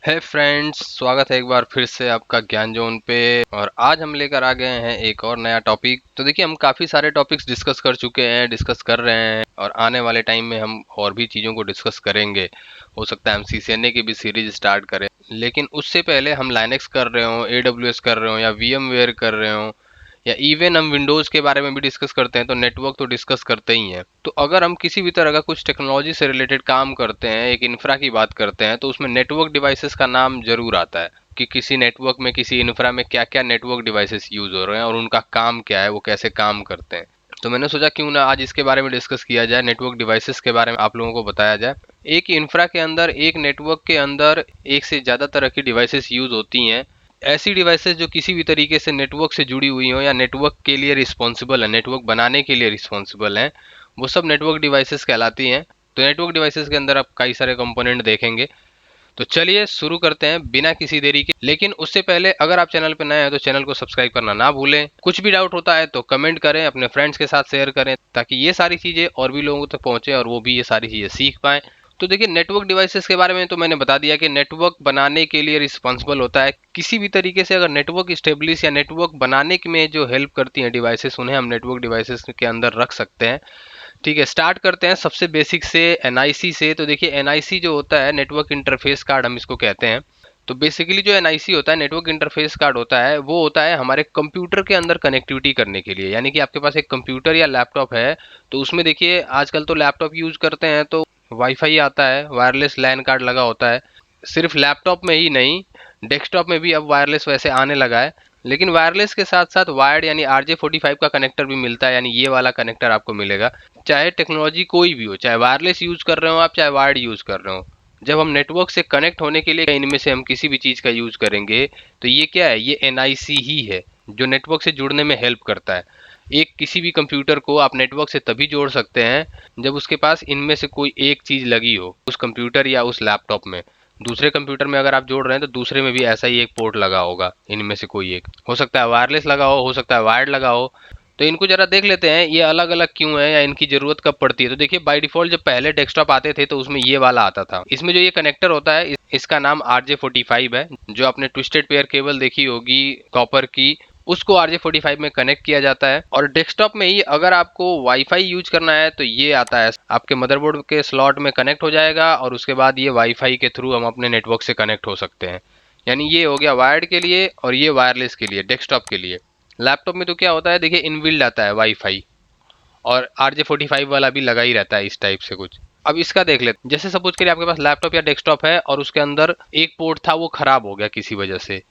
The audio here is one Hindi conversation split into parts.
है फ्रेंड्स, स्वागत है एक बार फिर से आपका ज्ञान जोन पे। और आज हम लेकर आ गए हैं एक और नया टॉपिक। तो देखिए, हम काफ़ी सारे टॉपिक्स डिस्कस कर चुके हैं, डिस्कस कर रहे हैं और आने वाले टाइम में हम और भी चीज़ों को डिस्कस करेंगे। हो सकता है हम CCNA की भी सीरीज स्टार्ट करें, लेकिन उससे पहले हम लाइनेक्स कर रहे हो, AWS कर रहे हो या VMware कर रहे हो या इवन हम विंडोज़ के बारे में भी डिस्कस करते हैं, तो नेटवर्क तो डिस्कस करते ही हैं। तो अगर हम किसी भी तरह का कुछ टेक्नोलॉजी से रिलेटेड काम करते हैं, एक इंफ्रा की बात करते हैं, तो उसमें नेटवर्क डिवाइसेस का नाम जरूर आता है कि किसी नेटवर्क में, किसी इंफ्रा में क्या क्या नेटवर्क डिवाइसेस यूज हो रहे हैं और उनका काम क्या है, वो कैसे काम करते हैं। तो मैंने सोचा क्यों ना आज इसके बारे में डिस्कस किया जाए, नेटवर्क डिवाइसेस के बारे में आप लोगों को बताया जाए। एक इंफ्रा के अंदर, एक नेटवर्क के अंदर एक से ज़्यादा तरह की डिवाइसेस यूज होती हैं। ऐसी डिवाइसेस जो किसी भी तरीके से नेटवर्क से जुड़ी हुई हो या नेटवर्क के लिए रिस्पॉन्सिबल है, नेटवर्क बनाने के लिए रिस्पॉन्सिबल हैं, वो सब नेटवर्क डिवाइसेस कहलाती हैं। तो नेटवर्क डिवाइसेस के अंदर आप कई सारे कंपोनेंट देखेंगे। तो चलिए शुरू करते हैं बिना किसी देरी के। लेकिन उससे पहले अगर आप चैनल पर नए हैं तो चैनल को सब्सक्राइब करना ना भूलें। कुछ भी डाउट होता है तो कमेंट करें, अपने फ्रेंड्स के साथ शेयर करें, ताकि ये सारी चीज़ें और भी लोगों तक पहुंचे और वो भी ये सारी चीज़ें सीख पाएं। तो देखिए, नेटवर्क डिवाइसेस के बारे में तो मैंने बता दिया कि नेटवर्क बनाने के लिए रिस्पॉन्सिबल होता है। किसी भी तरीके से अगर नेटवर्क स्टेब्लिश या नेटवर्क बनाने में जो हेल्प करती हैं डिवाइसेस, उन्हें हम नेटवर्क डिवाइसेस के अंदर रख सकते हैं। ठीक है, स्टार्ट करते हैं सबसे बेसिक से, NIC से। तो देखिए, NIC जो होता है, नेटवर्क इंटरफेस कार्ड हम इसको कहते हैं। तो बेसिकली जो NIC होता है, नेटवर्क इंटरफेस कार्ड होता है, वो होता है हमारे कंप्यूटर के अंदर कनेक्टिविटी करने के लिए। यानी कि आपके पास एक कंप्यूटर या लैपटॉप है, तो उसमें देखिए आजकल तो लैपटॉप यूज करते हैं तो वाईफाई आता है, वायरलेस लैन कार्ड लगा होता है। सिर्फ लैपटॉप में ही नहीं, डेस्कटॉप में भी अब वायरलेस वैसे आने लगा है। लेकिन वायरलेस के साथ साथ वायर्ड यानी RJ45 का कनेक्टर भी मिलता है, यानी ये वाला कनेक्टर आपको मिलेगा। चाहे टेक्नोलॉजी कोई भी हो, चाहे वायरलेस यूज कर रहे हो आप, चाहे वायर्ड यूज कर रहे हो, जब हम नेटवर्क से कनेक्ट होने के लिए इनमें से हम किसी भी चीज़ का यूज करेंगे, तो ये क्या है, ये NIC ही है जो नेटवर्क से जुड़ने में हेल्प करता है। एक किसी भी कंप्यूटर को आप नेटवर्क से तभी जोड़ सकते हैं जब उसके पास इनमें से कोई एक चीज़ लगी हो, उस कंप्यूटर या उस लैपटॉप में। दूसरे कंप्यूटर में अगर आप जोड़ रहे हैं तो दूसरे में भी ऐसा ही एक पोर्ट लगा होगा, इनमें से कोई एक हो सकता है वायरलेस लगा हो सकता है वायर्ड लगा हो। तो इनको जरा देख लेते हैं, ये अलग अलग क्यों है या इनकी जरूरत कब पड़ती है। तो देखिए, बाय डिफॉल्ट जब पहले डेस्कटॉप आते थे तो उसमें ये वाला आता था। इसमें जो ये कनेक्टर होता है, इसका नाम RJ45 है। जो आपने ट्विस्टेड पेयर केबल देखी होगी कॉपर की, उसको RJ45 में कनेक्ट किया जाता है। और डेस्कटॉप में ही अगर आपको वाईफाई यूज करना है तो ये आता है, आपके मदरबोर्ड के स्लॉट में कनेक्ट हो जाएगा और उसके बाद ये वाईफाई के थ्रू हम अपने नेटवर्क से कनेक्ट हो सकते हैं। यानी ये हो गया वायर्ड के लिए और ये वायरलेस के लिए, डेस्कटॉप के लिए। लैपटॉप में तो क्या होता है, देखिए इनबिल्ड आता है वाईफाई, और RJ45 वाला भी लगा ही रहता है इस टाइप से कुछ। अब इसका देख लेते, जैसे सपोज करिए आपके पास लैपटॉप या डेस्कटॉप है और उसके अंदर एक पोर्ट था, वो खराब हो गया किसी वजह से।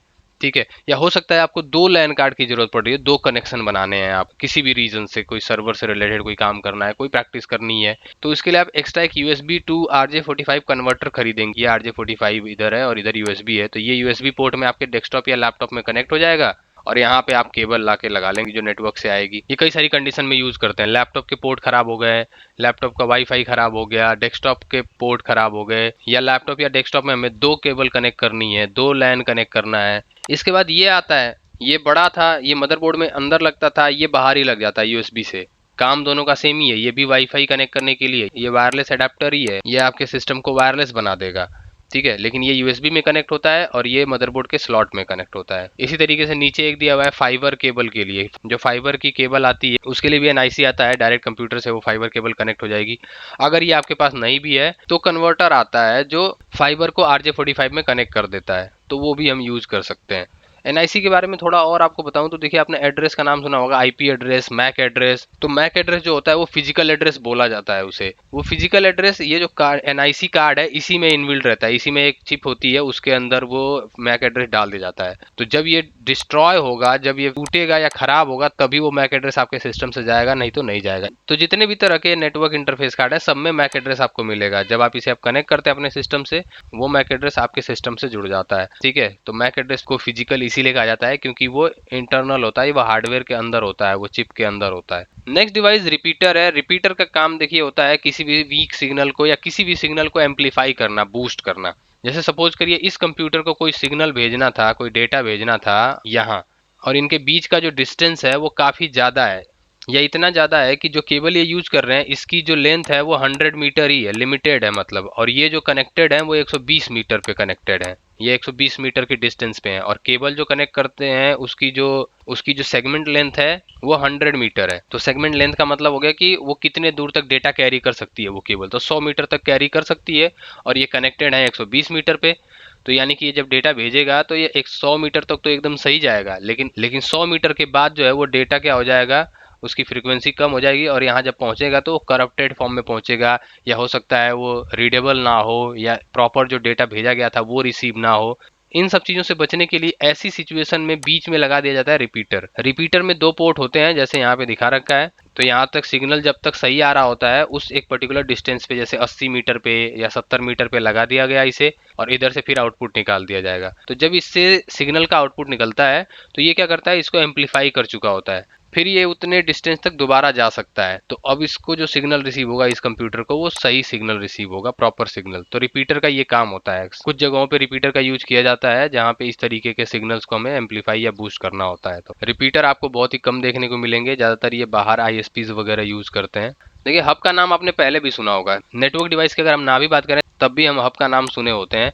ठीक है, या हो सकता है आपको दो लैन कार्ड की जरूरत पड़ रही है, दो कनेक्शन बनाने हैं आप किसी भी रीजन से, कोई सर्वर से रिलेटेड कोई काम करना है, कोई प्रैक्टिस करनी है, तो इसके लिए आप एक्स्ट्रा एक USB टू RJ45 कन्वर्टर खरीदेंगे। ये RJ45 इधर है और इधर USB है, तो ये USB पोर्ट में आपके डेस्कटॉप या लैपटॉप में कनेक्ट हो जाएगा और यहाँ पे आप केबल ला के लगा लेंगे जो नेटवर्क से आएगी। ये कई सारी कंडीशन में यूज करते हैं। लैपटॉप के पोर्ट खराब हो गए, लैपटॉप का वाईफाई खराब हो गया, डेस्कटॉप के पोर्ट खराब हो गए, या लैपटॉप या डेस्कटॉप में हमें दो केबल कनेक्ट करनी है, दो लैन कनेक्ट करना है। इसके बाद ये आता है, ये बड़ा था, ये मदरबोर्ड में अंदर लगता था, ये बाहर ही लग जाता है USB से। काम दोनों का सेम ही है, ये भी वाईफाई कनेक्ट करने के लिए, ये वायरलेस अडेप्टर ही है, ये आपके सिस्टम को वायरलेस बना देगा। ठीक है, लेकिन ये USB में कनेक्ट होता है और ये मदरबोर्ड के स्लॉट में कनेक्ट होता है। इसी तरीके से नीचे एक दिया हुआ है फाइबर केबल के लिए, जो फाइबर की केबल आती है उसके लिए भी NIC आता है, डायरेक्ट कंप्यूटर से वो फाइबर केबल कनेक्ट हो जाएगी। अगर ये आपके पास नहीं भी है तो कन्वर्टर आता है जो फाइबर को RJ45 में कनेक्ट कर देता है, तो वो भी हम यूज कर सकते हैं। NIC के बारे में थोड़ा और आपको बताऊं तो देखिए, आपने एड्रेस का नाम सुना होगा, IP एड्रेस, मैक एड्रेस। तो मैक एड्रेस जो होता है वो फिजिकल एड्रेस बोला जाता है उसे। वो फिजिकल एड्रेस, ये जो NIC कार्ड है इसी में इनबिल्ट रहता है, इसी में एक चिप होती है, उसके अंदर वो मैक एड्रेस डाल दिया जाता है। तो जब ये डिस्ट्रॉय होगा, जब ये टूटेगा या खराब होगा, तभी वो मैक एड्रेस आपके सिस्टम से जाएगा, नहीं तो नहीं जाएगा। तो जितने भी तरह के नेटवर्क इंटरफेस कार्ड है सब में मैक एड्रेस आपको मिलेगा। जब आप इसे कनेक्ट करते हैं अपने सिस्टम से, वो मैक एड्रेस आपके सिस्टम से जुड़ जाता है। ठीक है, तो मैक एड्रेस को फिजिकल इसीलिए कहा जाता है क्योंकि वो इंटरनल होता है, वो हार्डवेयर के अंदर होता है, वो चिप के अंदर होता है। नेक्स्ट डिवाइस रिपीटर है। रिपीटर का काम देखिए होता है किसी भी वीक सिग्नल को या किसी भी सिग्नल को एम्पलीफाई करना, बूस्ट करना। जैसे सपोज करिए इस कंप्यूटर को कोई सिग्नल भेजना था, कोई डेटा भेजना था यहाँ, और इनके बीच का जो डिस्टेंस है वो काफी ज्यादा है, या इतना ज़्यादा है कि जो केबल ये यूज कर रहे हैं इसकी जो लेंथ है वो 100 मीटर ही है, लिमिटेड है मतलब, और ये जो कनेक्टेड है वो 120 मीटर पे कनेक्टेड है। ये 120 मीटर की डिस्टेंस पे है, और केबल जो कनेक्ट करते हैं उसकी जो सेगमेंट लेंथ है वो 100 मीटर है। तो सेगमेंट लेंथ का मतलब हो गया कि वो कितने दूर तक डेटा कैरी कर सकती है वो केबल, तो 100 मीटर तक कैरी कर सकती है, और ये कनेक्टेड है 120 मीटर पे। तो यानी कि ये जब डेटा भेजेगा तो ये 100 मीटर तक तो एकदम सही जाएगा, लेकिन 100 मीटर के बाद जो है वो डेटा क्या हो जाएगा, उसकी फ्रीक्वेंसी कम हो जाएगी, और यहाँ जब पहुँचेगा तो करप्टेड फॉर्म में पहुँचेगा, या हो सकता है वो रीडेबल ना हो, या प्रॉपर जो डेटा भेजा गया था वो रिसीव ना हो। इन सब चीज़ों से बचने के लिए ऐसी सिचुएशन में बीच में लगा दिया जाता है रिपीटर। रिपीटर में दो पोर्ट होते हैं जैसे यहाँ पे दिखा रखा है। तो यहाँ तक सिग्नल जब तक सही आ रहा होता है उस एक पर्टिकुलर डिस्टेंस पे, जैसे 80 मीटर पे या 70 मीटर पे लगा दिया गया इसे, और इधर से फिर आउटपुट निकाल दिया जाएगा। तो जब इससे सिग्नल का आउटपुट निकलता है तो ये क्या करता है, इसको एम्पलीफाई कर चुका होता है, फिर ये उतने डिस्टेंस तक दोबारा जा सकता है। तो अब इसको जो सिग्नल रिसीव होगा इस कंप्यूटर को, वो सही सिग्नल रिसीव होगा, प्रॉपर सिग्नल। तो रिपीटर का ये काम होता है। कुछ जगहों पे रिपीटर का यूज किया जाता है जहाँ पे इस तरीके के सिग्नल्स को हमें एम्पलीफाई या बूस्ट करना होता है। तो रिपीटर आपको बहुत ही कम देखने को मिलेंगे, ज़्यादातर ये बाहर आईएसपीज वगैरह यूज करते हैं। देखिए, हब का नाम आपने पहले भी सुना होगा। नेटवर्क डिवाइस की अगर हम ना भी बात करें तब भी हम हब का नाम सुने होते हैं।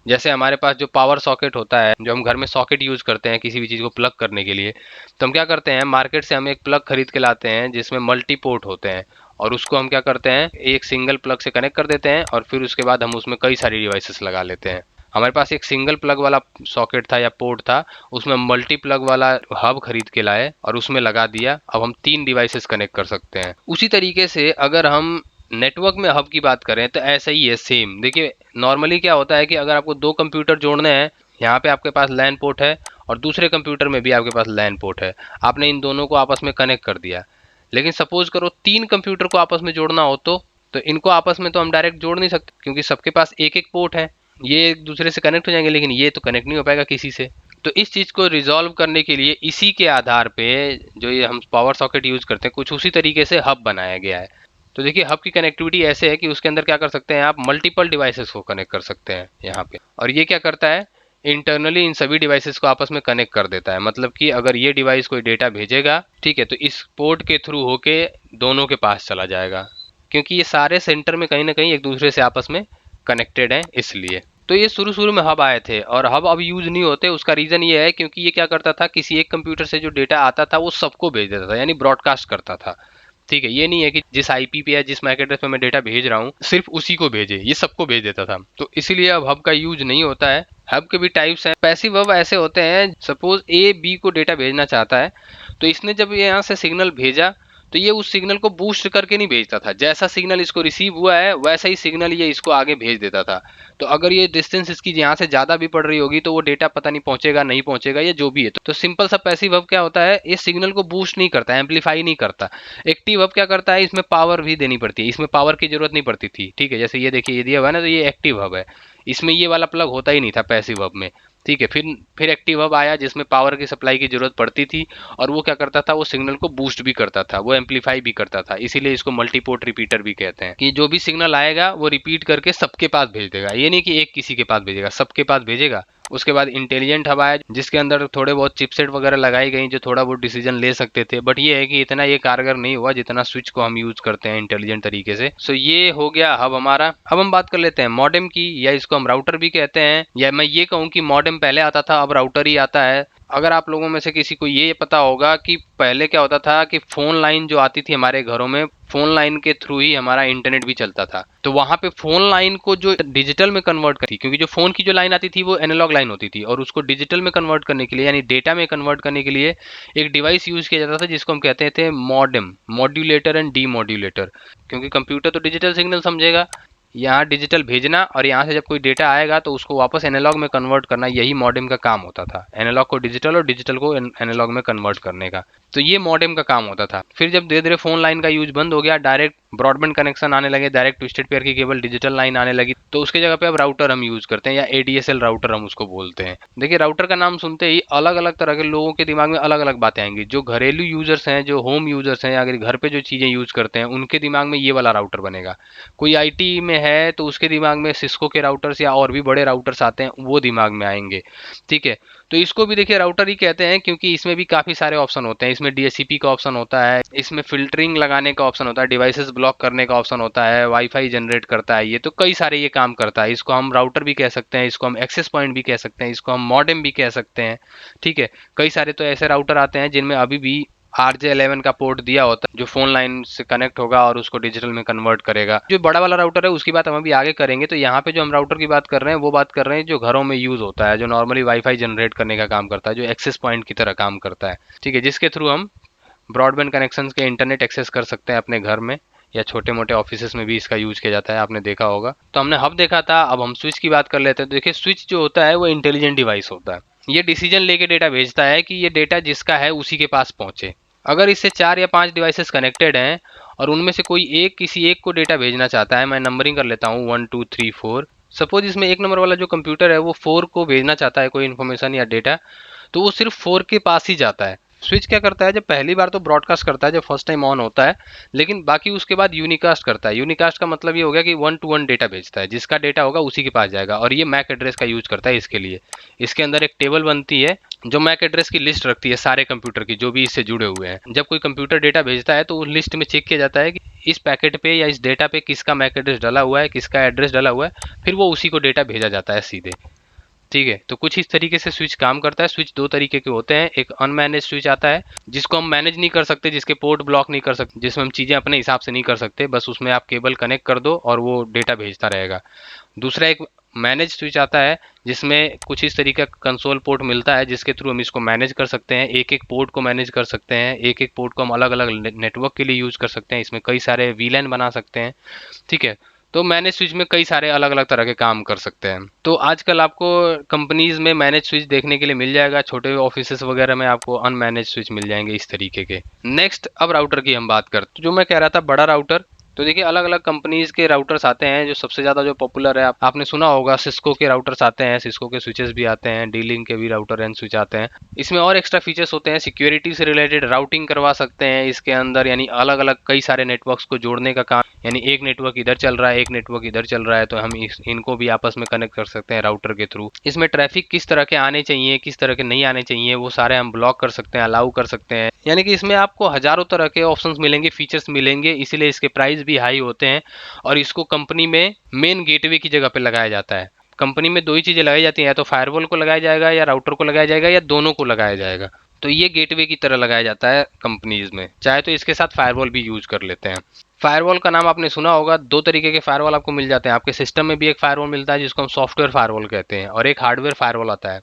जैसे हमारे पास जो पावर सॉकेट होता है, जो हम घर में सॉकेट यूज करते हैं किसी भी चीज़ को प्लग करने के लिए, तो हम क्या करते हैं, मार्केट से हम एक प्लग खरीद के लाते हैं जिसमें मल्टी पोर्ट होते हैं, और उसको हम क्या करते हैं, एक सिंगल प्लग से कनेक्ट कर देते हैं, और फिर उसके बाद हम उसमें कई सारी डिवाइसेस लगा लेते हैं। हमारे पास एक सिंगल प्लग वाला सॉकेट था या पोर्ट था, उसमें मल्टी प्लग वाला हब खरीद के लाए और उसमें लगा दिया। अब हम 3 डिवाइसेस कनेक्ट कर सकते हैं। उसी तरीके से अगर हम नेटवर्क में हब की बात करें तो ऐसा ही है, सेम। देखिए, नॉर्मली क्या होता है कि अगर आपको 2 कंप्यूटर जोड़ने हैं, यहाँ पे आपके पास लैन पोर्ट है और दूसरे कंप्यूटर में भी आपके पास लैन पोर्ट है, आपने इन दोनों को आपस में कनेक्ट कर दिया। लेकिन सपोज करो 3 कंप्यूटर को आपस में जोड़ना हो तो इनको आपस में तो हम डायरेक्ट जोड़ नहीं सकते, क्योंकि सबके पास एक एक पोर्ट है। ये एक दूसरे से कनेक्ट हो जाएंगे, लेकिन ये तो कनेक्ट नहीं हो पाएगा किसी से। तो इस चीज़ को रिजॉल्व करने के लिए इसी के आधार पे जो ये हम पावर सॉकेट यूज करते हैं, कुछ उसी तरीके से हब बनाया गया है। तो देखिए, हब की कनेक्टिविटी ऐसे है कि उसके अंदर क्या कर सकते हैं, आप मल्टीपल डिवाइसेस को कनेक्ट कर सकते हैं यहाँ पे। और ये क्या करता है, इंटरनली इन सभी डिवाइसेस को आपस में कनेक्ट कर देता है। मतलब कि अगर ये डिवाइस कोई डेटा भेजेगा, ठीक है, तो इस पोर्ट के थ्रू होके दोनों के पास चला जाएगा, क्योंकि ये सारे सेंटर में कहीं ना कहीं एक दूसरे से आपस में कनेक्टेड हैं इसलिए। तो ये शुरू शुरू में हब आए थे, और हब अब यूज नहीं होते। उसका रीजन ये है क्योंकि ये क्या करता था, किसी एक कंप्यूटर से जो डेटा आता था वो सबको भेज देता था, यानी ब्रॉडकास्ट करता था। ठीक है, ये नहीं है कि जिस आईपी पे या जिस मैक एड्रेस पे मैं डेटा भेज रहा हूँ सिर्फ उसी को भेजे, ये सबको भेज देता था। तो इसीलिए अब हब का यूज नहीं होता है। हब के भी टाइप्स हैं। पैसिव हब ऐसे होते हैं, सपोज ए बी को डेटा भेजना चाहता है, तो इसने जब ये यहाँ से सिग्नल भेजा तो ये उस सिग्नल को बूस्ट करके नहीं भेजता था। जैसा सिग्नल इसको रिसीव हुआ है वैसा ही सिग्नल ये इसको आगे भेज देता था। तो अगर ये डिस्टेंस इसकी यहाँ से ज़्यादा भी पड़ रही होगी तो वो डेटा पता नहीं पहुंचेगा नहीं पहुंचेगा, ये जो भी है। तो सिंपल सा पैसिव हब क्या होता है, इस सिग्नल को बूस्ट नहीं करता, एम्पलीफाई नहीं करता। एक्टिव हब क्या करता है, इसमें पावर भी देनी पड़ती है, इसमें पावर की जरूरत नहीं पड़ती थी। ठीक है, जैसे ये देखिए, ये दिया हुआ है ना, तो ये एक्टिव हब है। इसमें ये वाला प्लग होता ही नहीं था पैसिव हब में। ठीक है, फिर एक्टिव हब आया जिसमें पावर की सप्लाई की जरूरत पड़ती थी, और वो क्या करता था, वो सिग्नल को बूस्ट भी करता था, वो एम्पलीफाई भी करता था। इसीलिए इसको मल्टीपोर्ट रिपीटर भी कहते हैं, कि जो भी सिग्नल आएगा वो रिपीट करके सबके पास भेज देगा। ये नहीं कि एक किसी के पास भेजेगा, सबके पास भेजेगा। उसके बाद इंटेलिजेंट हब आया जिसके अंदर थोड़े बहुत चिपसेट वगैरह लगाई गई जो थोड़ा बहुत डिसीजन ले सकते थे, बट ये है कि इतना ये कारगर नहीं हुआ जितना स्विच को हम यूज करते हैं इंटेलिजेंट तरीके से। सो ये हो गया हब हमारा। अब हम बात कर लेते हैं मॉडेम की, या इसको हम राउटर भी कहते हैं, या मैं ये कहूँ कि मॉडेम पहले आता था अब राउटर ही आता है। अगर आप लोगों में से किसी को ये पता होगा कि पहले क्या होता था कि फोन लाइन जो आती थी हमारे घरों में, फोन लाइन के थ्रू ही हमारा इंटरनेट भी चलता था। तो वहां पे फोन लाइन को जो डिजिटल में कन्वर्ट करती, क्योंकि जो फोन की जो लाइन आती थी वो एनालॉग लाइन होती थी, और उसको डिजिटल में कन्वर्ट करने के लिए यानी डेटा में कन्वर्ट करने के लिए एक डिवाइस यूज किया जाता था जिसको हम कहते थे modem, modulator and D modulator. क्योंकि कंप्यूटर तो डिजिटल सिग्नल समझेगा, यहाँ डिजिटल भेजना, और यहाँ से जब कोई डेटा आएगा तो उसको वापस एनालॉग में कन्वर्ट करना, यही मॉडेम का काम होता था। एनालॉग को डिजिटल और डिजिटल को एनालॉग में कन्वर्ट करने का, तो ये मॉडेम का काम होता था। फिर जब धीरे धीरे फोन लाइन का यूज बंद हो गया, डायरेक्ट ब्रॉडबैंड कनेक्शन आने लगे, डायरेक्ट ट्विस्टेड पेयर की केबल डिजिटल लाइन आने लगी, तो उसके जगह पे अब राउटर हम यूज करते हैं, या एडीएसएल राउटर हम उसको बोलते हैं। देखिए, राउटर का नाम सुनते ही अलग अलग तरह के लोगों के दिमाग में अलग अलग बातें आएंगी। जो घरेलू यूजर्स हैं, जो होम यूजर्स हैं, या अगर घर पे जो चीजें यूज करते हैं, उनके दिमाग में ये वाला राउटर बनेगा। कोई आईटी में है तो उसके दिमाग में सिस्को के राउटर्स या और भी बड़े राउटर्स आते हैं, वो दिमाग में आएंगे। ठीक है, तो इसको भी देखिए राउटर ही कहते हैं, क्योंकि इसमें भी काफ़ी सारे ऑप्शन होते हैं। इसमें DHCP का ऑप्शन होता है, इसमें फिल्टरिंग लगाने का ऑप्शन होता है, डिवाइसेस ब्लॉक करने का ऑप्शन होता है, वाईफाई जनरेट करता है, ये तो कई सारे ये काम करता है। इसको हम राउटर भी कह सकते हैं, इसको हम एक्सेस पॉइंट भी कह सकते हैं, इसको हम मॉडेम भी कह सकते हैं। ठीक है, कई सारे तो ऐसे राउटर आते हैं जिनमें अभी भी RJ11 का पोर्ट दिया होता है, जो फोन लाइन से कनेक्ट होगा और उसको डिजिटल में कन्वर्ट करेगा। जो बड़ा वाला राउटर है उसकी बात हम अभी आगे करेंगे। तो यहाँ पे जो हम राउटर की बात कर रहे हैं वो बात कर रहे हैं जो घरों में यूज होता है, जो नॉर्मली वाईफाई जनरेट करने का काम करता है, जो एक्सेस पॉइंट की तरह काम करता है। ठीक है, जिसके थ्रू हम ब्रॉडबैंड कनेक्शन के इंटरनेट एक्सेस कर सकते हैं अपने घर में, या छोटे मोटे ऑफिसेस में भी इसका यूज किया जाता है, आपने देखा होगा। तो हमने हब देखा था, अब हम स्विच की बात कर लेते हैं। तो देखिए स्विच जो होता है वो इंटेलिजेंट डिवाइस होता है। ये डिसीजन लेके डेटा भेजता है कि ये डेटा जिसका है उसी के पास पहुंचे। अगर इससे 4 या 5 डिवाइसेस कनेक्टेड हैं और उनमें से कोई एक किसी एक को डेटा भेजना चाहता है, मैं नंबरिंग कर लेता हूँ 1 2 3 4। सपोज इसमें 1 नंबर वाला जो कंप्यूटर है वो 4 को भेजना चाहता है कोई इन्फॉर्मेशन या डेटा, तो वो सिर्फ 4 के पास ही जाता है। स्विच क्या करता है, जब पहली बार तो ब्रॉडकास्ट करता है जब फर्स्ट टाइम ऑन होता है, लेकिन बाकी उसके बाद यूनिकास्ट करता है। यूनिकास्ट का मतलब ये हो गया कि 1 to 1 डेटा भेजता है, जिसका डेटा होगा उसी के पास जाएगा। और ये मैक एड्रेस का यूज करता है इसके लिए। इसके अंदर एक टेबल बनती है जो मैक एड्रेस की लिस्ट रखती है सारे कंप्यूटर की जो भी इससे जुड़े हुए हैं। जब कोई कंप्यूटर डेटा भेजता है तो उस लिस्ट में चेक किया जाता है कि इस पैकेट पे या इस डेटा पे किसका मैक एड्रेस डाला हुआ है, किसका एड्रेस डाला हुआ है, फिर वो उसी को डेटा भेजा जाता है सीधे। ठीक है, तो कुछ इस तरीके से स्विच काम करता है। स्विच 2 तरीके के होते हैं। एक अनमैनेज स्विच आता है जिसको हम मैनेज नहीं कर सकते, जिसके पोर्ट ब्लॉक नहीं कर सकते, जिसमें हम चीज़ें अपने हिसाब से नहीं कर सकते, बस उसमें आप केबल कनेक्ट कर दो और वो डेटा भेजता रहेगा। दूसरा एक मैनेज स्विच आता है जिसमें कुछ इस तरीके का कंसोल पोर्ट मिलता है, जिसके थ्रू हम इसको मैनेज कर सकते हैं। एक एक पोर्ट को मैनेज कर सकते हैं, एक एक पोर्ट को हम अलग अलग नेटवर्क के लिए यूज कर सकते हैं। इसमें कई सारे VLAN बना सकते हैं। ठीक है, तो मैनेज स्विच में कई सारे अलग अलग तरह के काम कर सकते हैं। तो आजकल आपको कंपनीज में मैनेज स्विच देखने के लिए मिल जाएगा, छोटे ऑफिसेस वगैरह में आपको अनमैनेज स्विच मिल जाएंगे इस तरीके के। नेक्स्ट, अब राउटर की हम बात करते हैं। जो मैं कह रहा था बड़ा राउटर, तो देखिए अलग अलग कंपनीज के राउटर्स आते हैं। जो सबसे ज़्यादा जो पॉपुलर है, आपने सुना होगा, सिस्को के राउटर्स आते हैं, सिस्को के स्विचेस भी आते हैं, D-Link के भी राउटर एंड स्विच आते हैं। इसमें और एक्स्ट्रा फीचर्स होते हैं, सिक्योरिटी से रिलेटेड राउटिंग करवा सकते हैं इसके अंदर, यानी अलग अलग कई सारे नेटवर्क्स को जोड़ने का काम। यानी एक नेटवर्क इधर चल रहा है, एक नेटवर्क इधर चल रहा है, तो हम इनको भी आपस में कनेक्ट कर सकते हैं राउटर के थ्रू। इसमें ट्रैफिक किस तरह के आने चाहिए, किस तरह के नहीं आने चाहिए, वो सारे हम ब्लॉक कर सकते हैं, अलाउ कर सकते हैं। यानी कि इसमें आपको हजारों तरह के ऑप्शंस मिलेंगे, फीचर्स मिलेंगे, इसीलिए इसके प्राइस भी हाई होते हैं। और इसको कंपनी में मेन गेटवे की जगह पे लगाया जाता है। कंपनी में 2 ही चीज़ें लगाई जाती हैं, या तो फायरवॉल को लगाया जाएगा, या राउटर को लगाया जाएगा, या दोनों को लगाया जाएगा। तो ये गेटवे की तरह लगाया जाता है कंपनीज में। चाहे तो इसके साथ फायरवॉल भी यूज कर लेते हैं। फायरवॉल का नाम आपने सुना होगा, 2 तरीके के फायरवॉल आपको मिल जाते हैं। आपके सिस्टम में भी एक फायरवॉल मिलता है जिसको हम सॉफ्टवेयर फायरवॉल कहते हैं, और एक हार्डवेयर फायरवॉल आता है।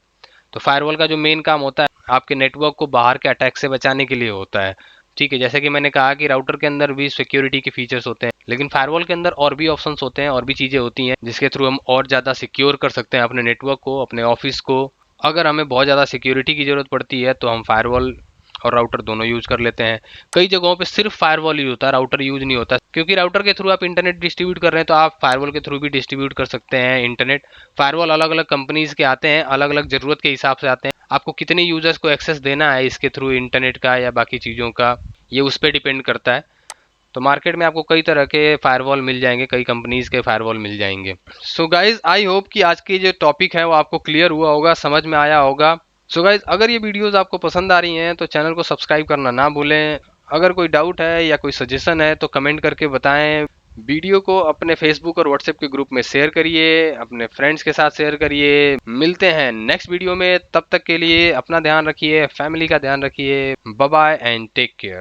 तो फायरवॉल का जो मेन काम होता है आपके नेटवर्क को बाहर के अटैक से बचाने के लिए होता है। ठीक है, जैसे कि मैंने कहा कि राउटर के अंदर भी सिक्योरिटी के फीचर्स होते हैं, लेकिन फायरवॉल के अंदर और भी ऑप्शंस होते हैं, और भी चीज़ें होती हैं जिसके थ्रू हम और ज़्यादा सिक्योर कर सकते हैं अपने नेटवर्क को, अपने ऑफिस को। अगर हमें बहुत ज़्यादा सिक्योरिटी की ज़रूरत पड़ती है तो हम फायरवॉल और राउटर दोनों यूज कर लेते हैं। कई जगहों पे सिर्फ फायरवॉल यूज होता है, राउटर यूज नहीं होता, क्योंकि राउटर के थ्रू आप इंटरनेट डिस्ट्रीब्यूट कर रहे हैं, तो आप फायरवॉल के थ्रू भी डिस्ट्रीब्यूट कर सकते हैं इंटरनेट। फायरवॉल अलग अलग कंपनीज के आते हैं, अलग अलग जरूरत के हिसाब से आते हैं। आपको कितने यूजर्स को एक्सेस देना है इसके थ्रू, इंटरनेट का या बाकी चीज़ों का, ये उस पर डिपेंड करता है। तो मार्केट में आपको कई तरह के फायरवॉल मिल जाएंगे, कई कंपनीज के फायरवॉल मिल जाएंगे। सो गाइज, आई होप कि आज की जो टॉपिक है वो आपको क्लियर हुआ होगा, समझ में आया होगा। सो गाइज, अगर ये वीडियोस आपको पसंद आ रही हैं तो चैनल को सब्सक्राइब करना ना भूलें। अगर कोई डाउट है या कोई सजेशन है तो कमेंट करके बताएं। वीडियो को अपने फेसबुक और व्हाट्सएप के ग्रुप में शेयर करिए, अपने फ्रेंड्स के साथ शेयर करिए। मिलते हैं नेक्स्ट वीडियो में, तब तक के लिए अपना ध्यान रखिए, फैमिली का ध्यान रखिए। Bye bye and take care.